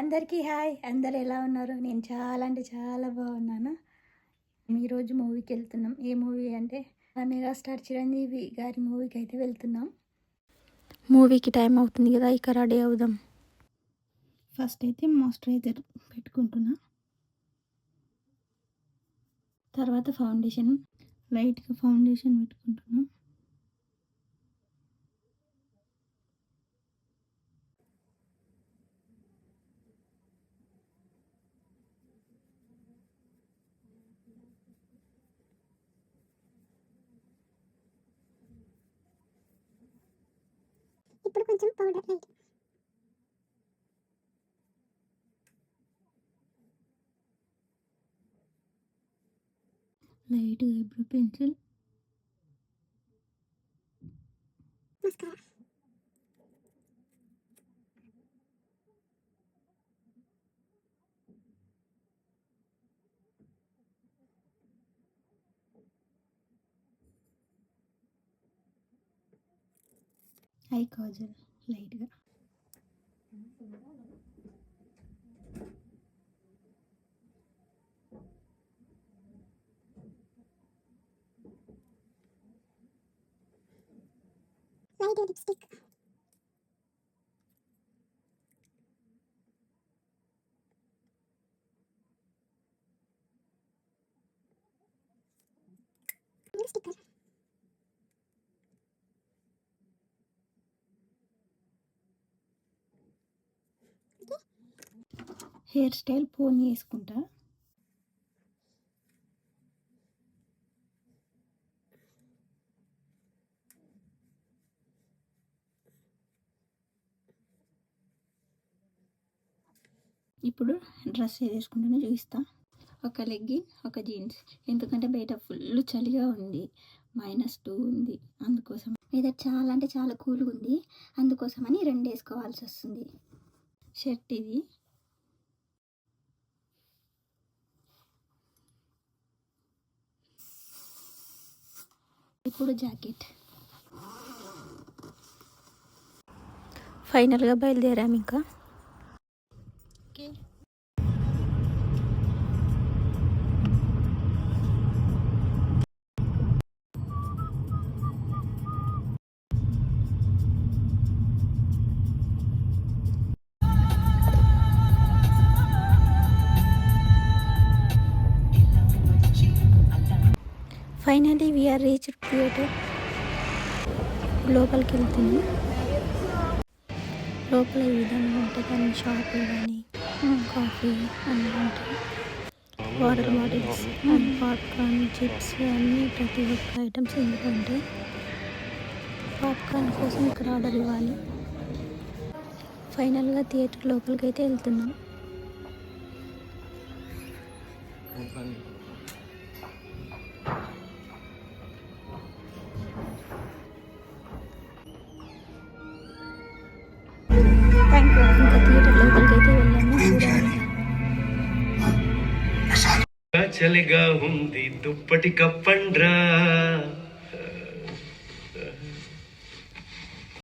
అందరికీ హాయ్. అందరు ఎలా ఉన్నారు? నేను చాలా అంటే చాలా బాగున్నాను. ఈరోజు మూవీకి వెళ్తున్నాం. ఏ మూవీ అంటే మెగాస్టార్ చిరంజీవి గారి మూవీకి అయితే వెళ్తున్నాం. మూవీకి టైం అవుతుంది కదా, ఇక రెడీ అవుదాం. ఫస్ట్ అయితే మాయిశ్చరైజర్ పెట్టుకుంటున్నా, తర్వాత ఫౌండేషన్, లైట్గా ఫౌండేషన్ పెట్టుకుంటున్నా. ఇప్పుడు కొంచెం powder light eyebrow pencil, mascara, eye kajal లైట్గా. Light lipstick, sticker, hair style pony వేసుకుంటా. ఇప్పుడు డ్రెస్ వేసుకుంటూనే చూపిస్తా. ఒక లెగ్గిన్, ఒక జీన్స్. ఎందుకంటే బయట ఫుల్ చలిగా ఉంది, -2 ఉంది. అందుకోసం వెదర్ చాలా అంటే చాలా కూల్గా ఉంది, అందుకోసమని 2 వేసుకోవాల్సి వస్తుంది. షర్ట్ ఇది. ఇప్పుడు జాకెట్. ఫైనల్గా బయలుదేరాము ఇంకా. Finally we are reached theatre. లోపలికి వెళ్తుంది. లోపల ఈ విధంగా ఉంటుంది, కానీ షాపులు కానీ కాఫీ అన్నీ ఉంటాయి. Water bottles and popcorn, chips అన్నీ ప్రతి ఒక్క ఐటమ్స్ ఇందులో ఉంటాయి. పాప్కార్న్ కోసం ఇక్కడ ఆర్డర్ ఇవ్వాలి. ఫైనల్గా థియేటర్ లోపలికి అయితే వెళ్తున్నాం. ఇంకా థియేటర్ లోపలికి అయితే వెళ్ళాము. చలిగా ఉంది దుప్పటి కప్పండ్రా.